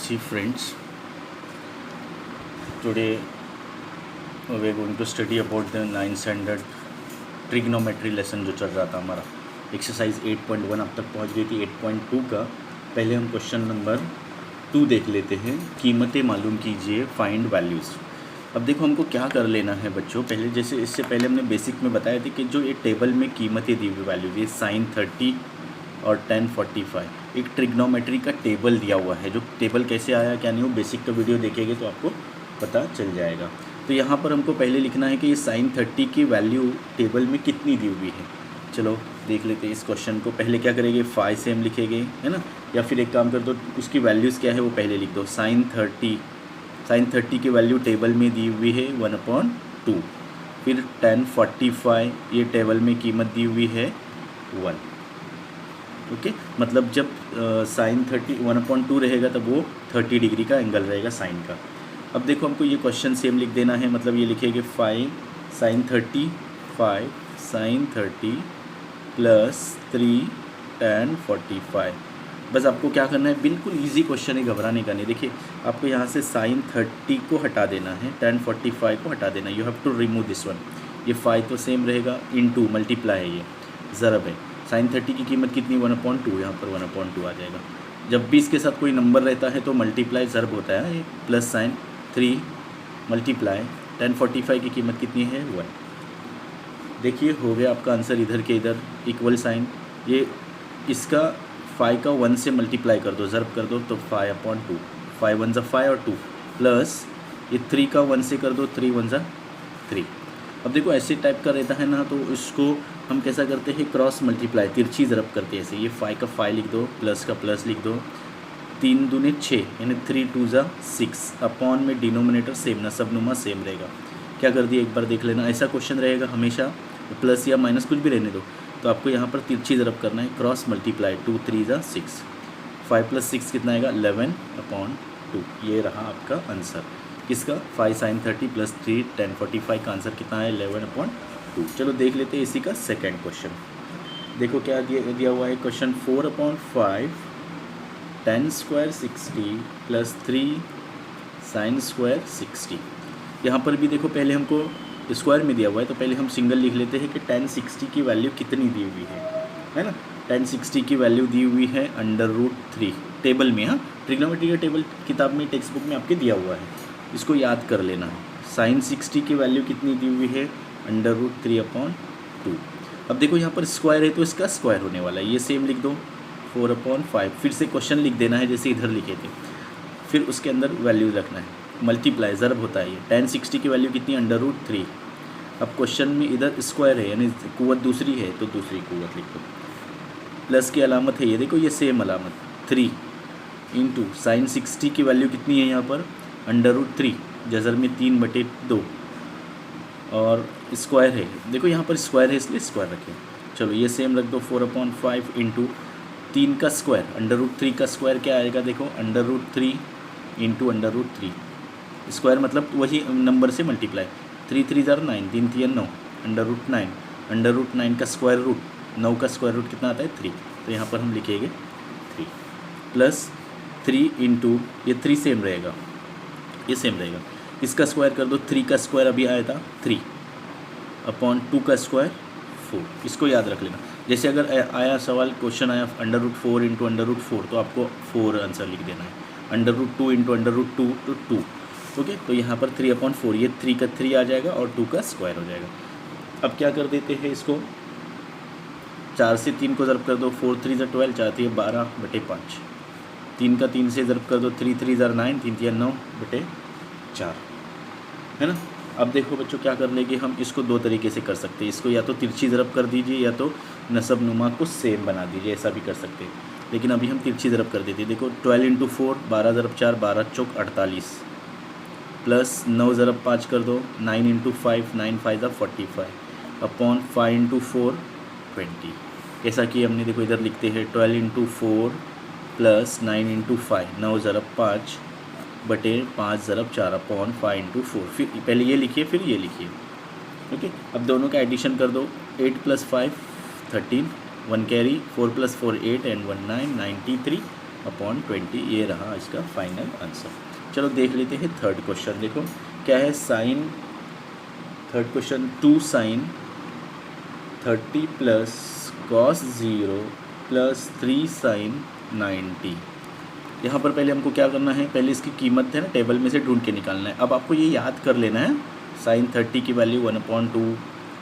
See friends, today we are going to study about the 9th standard trigonometry lesson जो चल रहा था हमारा। एक्सरसाइज 8.1 अब तक पहुंच गई थी 8.2 का। पहले हम क्वेश्चन नंबर 2 देख लेते हैं। कीमतें मालूम कीजिए, फाइंड वैल्यूज़। अब देखो हमको क्या कर लेना है बच्चों, पहले जैसे इससे पहले हमने बेसिक में बताया था कि जो ये टेबल में कीमतें दी हुई वैल्यूज, ये sin 30 और tan 45 एक ट्रिग्नोमेट्री का टेबल दिया हुआ है। जो टेबल कैसे आया क्या नहीं, वो बेसिक का वीडियो देखेंगे तो आपको पता चल जाएगा। तो यहाँ पर हमको पहले लिखना है कि ये sin 30 की वैल्यू टेबल में कितनी दी हुई है। चलो देख लेते हैं इस क्वेश्चन को। पहले क्या करेंगे, फाई सेम लिखेंगे, है ना, या फिर एक काम कर दो, उसकी वैल्यूज़ क्या है वो पहले लिख दो। sin 30 की वैल्यू टेबल में दी हुई है 1/2। फिर tan 45 ये टेबल में कीमत दी हुई है 1। ओके, मतलब जब sin 30 1/2 रहेगा तब वो 30 डिग्री का एंगल रहेगा साइन का। अब देखो हमको ये क्वेश्चन सेम लिख देना है, मतलब ये लिखेंगे 5 sin 30 प्लस 3 tan 45। बस आपको क्या करना है, बिल्कुल इजी क्वेश्चन है, घबराने का नहीं। देखिए आपको यहाँ से sin 30 को हटा देना है, tan 45 को हटा देना। You have to remove this one. ये 5 तो सेम रहेगा, इनटू मल्टीप्लाई है, ये ज़रब है। sin 30 की कीमत कितनी 1/2, यहाँ पर 1/2 आ जाएगा। जब भी इसके साथ कोई नंबर रहता है तो मल्टीप्लाई ज़रब होता है, ये प्लस साइन 3 मल्टीप्लाई tan 45 की कीमत कितनी है 1। देखिए हो गया आपका आंसर, इधर के इधर इक्वल साइन। ये इसका 5 का 1 से मल्टीप्लाई कर दो, ज़रब कर दो तो 5/2, 5 1 5 और 2 प्लस ये 3 का 1 से कर दो, 3 1 3। अब देखो ऐसे टाइप का रहता है ना, तो इसको हम कैसा करते हैं, क्रॉस मल्टीप्लाई, तिरछी ज़रब करते हैं ऐसे। ये 5 का 5 लिख दो, प्लस का प्लस लिख दो, 3 दूने 6 यानी 3 2 6 अपॉन में डिनोमिनेटर सेम ना, सबनुमा सेम रहेगा। क्या कर दिया एक बार देख लेना, ऐसा क्वेश्चन रहेगा हमेशा, प्लस या माइनस कुछ भी रहने दो। तो आपको यहाँ पर तिरछी ज़रब करना है, क्रॉस मल्टीप्लाई, 2 3 6, 5 + 6 कितना आएगा 11/2। ये रहा आपका आंसर किसका, 5 sin 30 प्लस 3 tan 45 का आंसर कितना है 11/2। चलो देख लेते हैं इसी का सेकेंड क्वेश्चन। देखो क्या दिया हुआ है question, 4/5 tan square 60 plus 3 sin square 60। यहाँ पर भी देखो पहले हमको स्क्वायर में दिया हुआ है, तो पहले हम सिंगल लिख लेते हैं कि tan 60 की वैल्यू कितनी दी हुई है ना। tan 60 की वैल्यू दी हुई है √3 टेबल में। हाँ, ट्रिग्नोमेट्री का टेबल किताब में, टेक्स्ट बुक में आपके दिया हुआ है, इसको याद कर लेना है। sin 60 की वैल्यू कितनी दी हुई है √3/2। अब देखो यहाँ पर स्क्वायर है तो इसका स्क्वायर होने वाला है, ये सेम लिख दो 4/5। फिर से क्वेश्चन लिख देना है जैसे इधर लिखे थे, फिर उसके अंदर वैल्यू रखना है, मल्टीप्लाई ज़रब होता है ये। tan 60 की वैल्यू कितनी √3। अब क्वेश्चन में इधर स्क्वायर है यानी कुव्वत दूसरी है तो दूसरी कुव्वत लिख दो, प्लस की अलामत है, ये देखो ये सेम अलामत 3 इंटू sin 60 की वैल्यू कितनी है यहाँ पर √3, जज़र में 3/2 और स्क्वायर है, देखो यहाँ पर स्क्वायर है इसलिए स्क्वायर रखें। चलो ये सेम रख दो 4/5 इंटू 3 का स्क्वायर, √3 का स्क्वायर क्या आएगा, देखो √3 इंटू √3 स्क्वायर मतलब वही नंबर से मल्टीप्लाई, 3 3 9, 3 3 9, √9 का स्क्वायर रूट, 9 का स्क्वायर रूट कितना आता है 3। तो यहाँ पर हम लिखेंगे 3 प्लस 3 इंटू ये 3 सेम रहेगा, ये सेम रहेगा, इसका स्क्वायर कर दो, 3 का स्क्वायर अभी आया था 3/2 का स्क्वायर 4। इसको याद रख लेना। जैसे अगर आया सवाल, क्वेश्चन आया √4 इंटू √4 तो आपको 4 आंसर लिख देना है, √2 इंटू √2 तो 2। ओके, तो यहाँ पर 3/4, ये 3 का 3 आ जाएगा और 2 का स्क्वायर हो जाएगा। अब क्या कर देते हैं इसको, 4 से 3 को ज़रब कर दो, 4 3 12, 4 3 12/5, 3 का 3 से ज़रब कर दो, 3 3 9, 3 3 9/4, है ना। अब देखो बच्चों क्या कर लेंगे हम, इसको दो तरीके से कर सकते हैं। इसको या तो तिरछी ज़रब कर दीजिए या तो नसब नुमा को सेम बना दीजिए, ऐसा भी कर सकते हैं। लेकिन अभी हम तिरछी ज़रब कर देते हैं। देखो 12 इंटू 4 12 × 4 12 चौक 48 प्लस 9 ज़रब 5 कर दो, 9 इंटू 5 9 5 45 अपॉन 5 इंटू 4 20। ऐसा कि हमने देखो इधर लिखते हैं 12 इंटू 4 प्लस 9 इंटू 5 9 ज़रब 5 बटे 5 ज़रब 4 अपॉन 5 इंटू 4। फिर पहले ये लिखिए फिर ये लिखिए। ओके, अब दोनों का एडिशन कर दो, 8 + 5 13, 1 कैरी, 4 + 4 8 and 1 9 93 अपॉन 20, ये रहा इसका फाइनल आंसर। चलो देख लेते हैं थर्ड क्वेश्चन। देखो क्या है, sine, third question 2 sine 30 plus cos 0 plus 3 sine 90। यहाँ पर पहले हमको क्या करना है, पहले इसकी कीमत है ना टेबल में से ढूंढ के निकालना है। अब आपको ये याद कर लेना है, साइन 30 की वैल्यू 1/2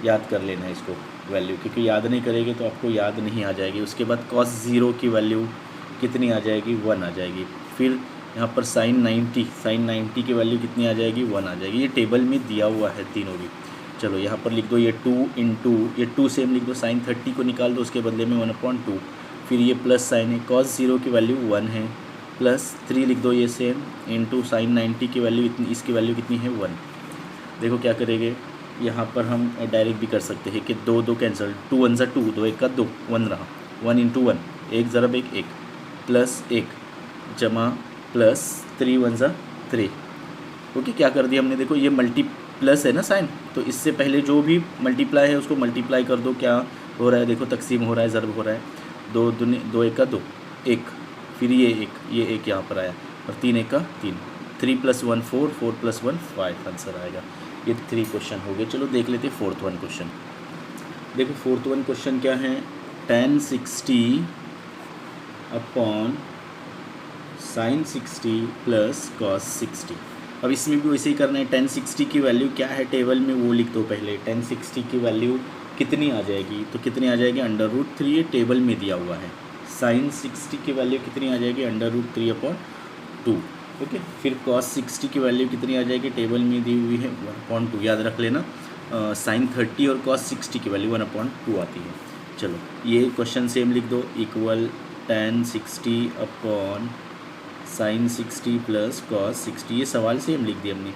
याद कर लेना है इसको वैल्यू, क्योंकि याद नहीं करेंगे तो आपको याद नहीं आ जाएगी। उसके बाद कॉस 0 की वैल्यू कितनी आ जाएगी, 1 आ जाएगी। फिर यहाँ पर साइन 90 की वैल्यू कितनी आ जाएगी, 1 आ जाएगी। ये टेबल में दिया हुआ है तीनों भी। चलो यहाँ पर लिख दो ये 2 इंटू, ये 2 सेम लिख दो, साइन 30 को निकाल दो, उसके बदले में 1/2। फिर ये प्लस साइन है, कॉस 0 की वैल्यू 1 है, प्लस 3 लिख दो ये सेम, इंटू साइन 90 की वैल्यू इतनी, इसकी वैल्यू कितनी है 1। देखो क्या करेंगे, यहाँ पर हम डायरेक्ट भी कर सकते हैं कि 2 कैंसिल, 2 1 2, 2 1 2, 1 रहा, 1 इंटू 1, 1 ज़रब 1 प्लस 1 जमा प्लस 3 1 3। ओके, क्या कर दिया हमने, देखो ये मल्टी प्लस है ना साइन, तो इससे पहले जो भी मल्टीप्लाई है उसको मल्टीप्लाई कर दो। क्या हो रहा है, देखो तकसीम हो रहा है, ज़रब हो रहा है, 2 दूनी 2 1 2, 1, फिर ये 1 यहाँ पर आया, और 3 1 3, 3 + 1 4, 4 + 1 5 आंसर आएगा। ये 3 क्वेश्चन हो गए। चलो देख लेते हैं फोर्थ वन क्वेश्चन। देखो फोर्थ वन क्वेश्चन क्या है, tan 60 upon sine 60 plus cos 60। अब इसमें भी वैसे ही करना है। tan 60 की वैल्यू क्या है टेबल में, वो लिख दो पहले। tan 60 की वैल्यू कितनी आ जाएगी, तो कितनी आ जाएगी, √3, ये टेबल में दिया हुआ है। साइन 60 की वैल्यू कितनी आ जाएगी, √3/2। ओके, फिर कॉस 60 की वैल्यू कितनी आ जाएगी, टेबल में दी हुई है 1/2, याद रख लेना। साइन 30 और कॉस 60 की वैल्यू 1/2 आती है। चलो ये क्वेश्चन सेम लिख दो, equal tan 60 upon sine 60 plus cos 60। ये सवाल सेम लिख दिया हमने।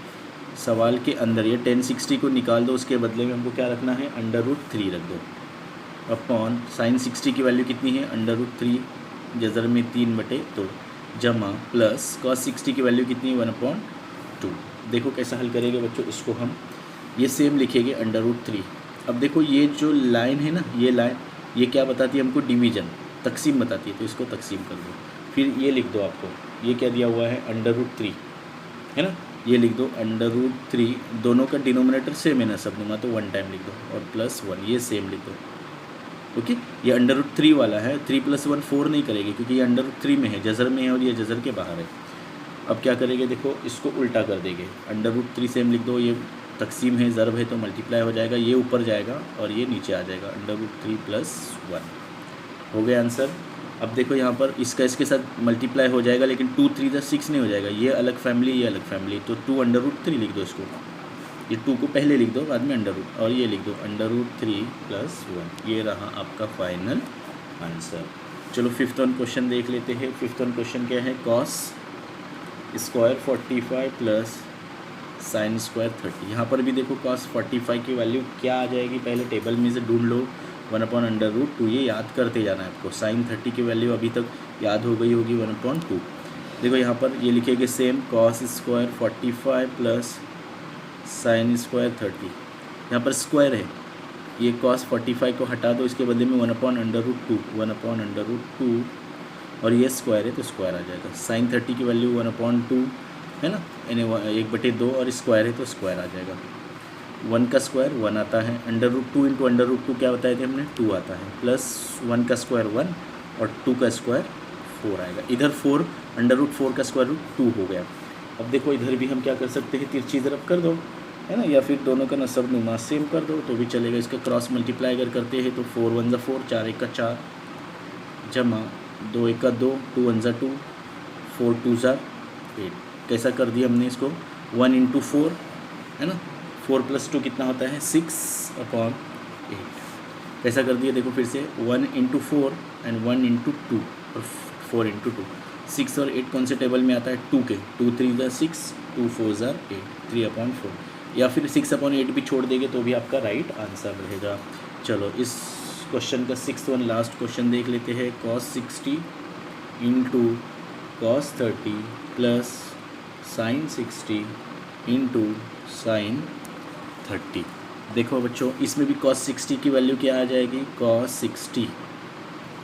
सवाल के अंदर ये tan 60 को निकाल दो, उसके बदले में हमको क्या रखना है, √3 रख दो, अपॉन साइन 60 की वैल्यू कितनी है, √3 जज़र में 3/2 जमा प्लस कॉस 60 की वैल्यू कितनी है, 1/2। देखो कैसा हल करेंगे बच्चों इसको हम, ये सेम लिखेंगे √3। अब देखो ये जो लाइन है ना, ये लाइन ये क्या बताती है हमको, डिवीज़न, तकसीम बताती है, तो इसको तकसीम कर दो। फिर ये लिख दो, आपको ये क्या दिया हुआ है, √3 है ना, ये लिख दो √3, दोनों का डिनोमिनेटर सेम है ना सब नुमा, तो 1 टाइम लिख दो, और +1 ये सेम लिख दो। ओके, ये √3 वाला है, 3 + 1 4 नहीं करेगी, क्योंकि ये √3 में है, जज़र में है, और ये जज़र के बाहर है। अब क्या करेंगे, देखो इसको उल्टा कर देंगे, √3 सेम लिख दो, ये तकसीम है, ज़रब है, तो मल्टीप्लाई हो जाएगा, ये ऊपर जाएगा और ये नीचे आ जाएगा, √3 + 1 हो गया आंसर। अब देखो यहाँ पर इसका इसके साथ मल्टीप्लाई हो जाएगा, लेकिन 2 3 6 नहीं हो जाएगा, ये अलग फैमिली, ये अलग फैमिली, तो 2 √3 लिख दो इसको, ये 2 को पहले लिख दो, बाद में √, और ये लिख दो √3 + 1। ये रहा आपका फाइनल आंसर। चलो फिफ्थ वन क्वेश्चन देख लेते हैं। फिफ्थ वन क्वेश्चन क्या है, cos square 45 plus sine square 30। यहाँ पर भी देखो cos 45 की वैल्यू क्या आ जाएगी, पहले टेबल में से ढूंढ लो, 1/√2। ये याद करते जाना है आपको। साइन 30 की वैल्यू अभी तक याद हो गई होगी, 1/2। देखो यहाँ पर ये लिखेंगे same, cos square 45 plus sine square 30। यहाँ पर स्क्वायर है, ये cos 45 को हटा दो, इसके बदले में 1/√2 और ये स्क्वायर है तो स्क्वायर आ जाएगा। साइन 30 की वैल्यू 1/2 है ना, यानी 1/2, और स्क्वायर है तो स्क्वायर आ जाएगा। 1 का स्क्वायर 1 आता है, √2 इंटू √2 क्या बताए थे हमने, 2 आता है, प्लस 1 का स्क्वायर 1 और 2 का स्क्वायर 4 आएगा। इधर 4, √4 का स्क्वायर रूट 2 हो गया। अब देखो इधर भी हम क्या कर सकते हैं, तिरछी तरफ कर दो, है ना, या फिर दोनों का नसब नुमा सेम कर दो तो भी चलेगा। इसका क्रॉस मल्टीप्लाई अगर करते हैं तो 4 1 4, 4 1 4, जमा 2 1 2, 2 1 2, 4 2 8। कैसा कर दिया हमने इसको, 1 इंटू 4 है ना, 4 + 2 कितना होता है, 6/8। कैसा कर दिया, देखो फिर से 1 इंटू 4 एंड 1 इंटू 2 और 4 इंटू 2। 6 और 8 कौन से टेबल में आता है, 2 के, 2 3 6, 2 4 8, 3/4, या फिर 6/8 भी छोड़ देंगे तो भी आपका राइट आंसर रहेगा। चलो इस क्वेश्चन का 6th वन लास्ट क्वेश्चन देख लेते हैं। cos 60 into cos 30 plus sign 60 into sine 30। देखो बच्चों इसमें भी cos 60 की वैल्यू क्या आ जाएगी, cos 60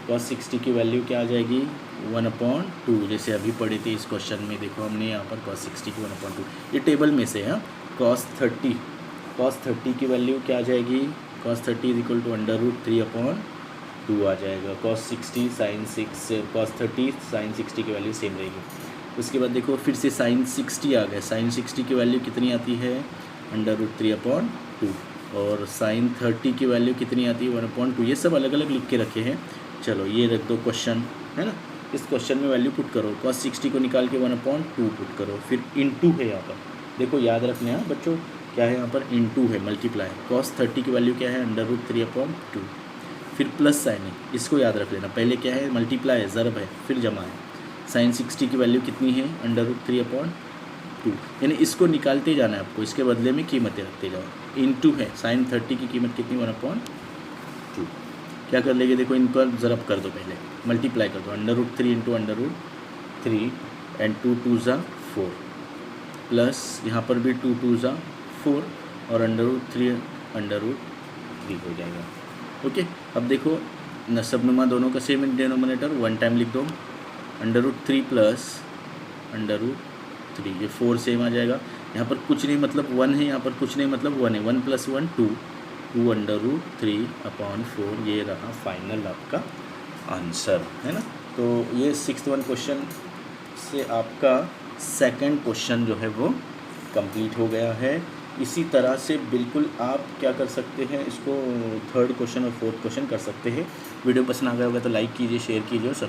cos 60 की वैल्यू क्या आ जाएगी 1/2, जैसे अभी पढ़े थे इस क्वेश्चन में। देखो हमने यहाँ पर cos 60 की 1/2, ये टेबल में से है। cos 30 की वैल्यू क्या आ जाएगी, cos 30 इज इक्वल टू √3/2 आ जाएगा। cos 60 cos 30 sin 60 की वैल्यू सेम रहेगी। उसके बाद देखो फिर से sin 60 आ गए। sin 60 की वैल्यू कितनी आती है √3/2, और sin 30 की वैल्यू कितनी आती है 1/2। ये सब अलग अलग लिख के रखे हैं। चलो ये रख दो क्वेश्चन, है ना। इस क्वेश्चन में वैल्यू पुट करो, cos 60 को निकाल के 1/2 पुट करो, फिर इनटू है यहाँ पर। देखो याद रखना है बच्चों, क्या है यहाँ पर इनटू है, मल्टीप्लाई। cos 30 की वैल्यू क्या है √3/2, फिर प्लस साइन है, इसको याद रख लेना। पहले क्या है मल्टीप्लाई है, ज़रब है, फिर जमा है। sin 60 की वैल्यू कितनी है √3/2, यानी इसको निकालते जाना है आपको, इसके बदले में कीमतें रखते जाओ। इनटू है sin 30 की कीमत कितनी 1/2। क्या कर लेंगे, देखो इन पर ज़रब कर दो, पहले मल्टीप्लाई कर दो, √3 × √3 एंड 2 2 ज़ा 4, प्लस यहाँ पर भी 2 2 ज़ा 4 और √3 हो जाएगा। ओके, अब देखो नसबनुमा दोनों का सेम डिनोमिनेटर, 1 टाइम लिख दो, √3 प्लस √3, ये 4 सेम आ जाएगा। यहाँ पर कुछ नहीं मतलब 1 है, यहाँ पर कुछ नहीं मतलब 1 है। 1 + 1 2 √3/4, ये रहा फाइनल आपका आंसर, है ना। तो ये 6th क्वेश्चन से आपका सेकंड क्वेश्चन जो है वो कंप्लीट हो गया है। इसी तरह से बिल्कुल आप क्या कर सकते हैं, इसको 3rd क्वेश्चन और 4th क्वेश्चन कर सकते हैं। वीडियो पसंद आ गया होगा तो लाइक कीजिए, शेयर कीजिए और सब्सक्राइब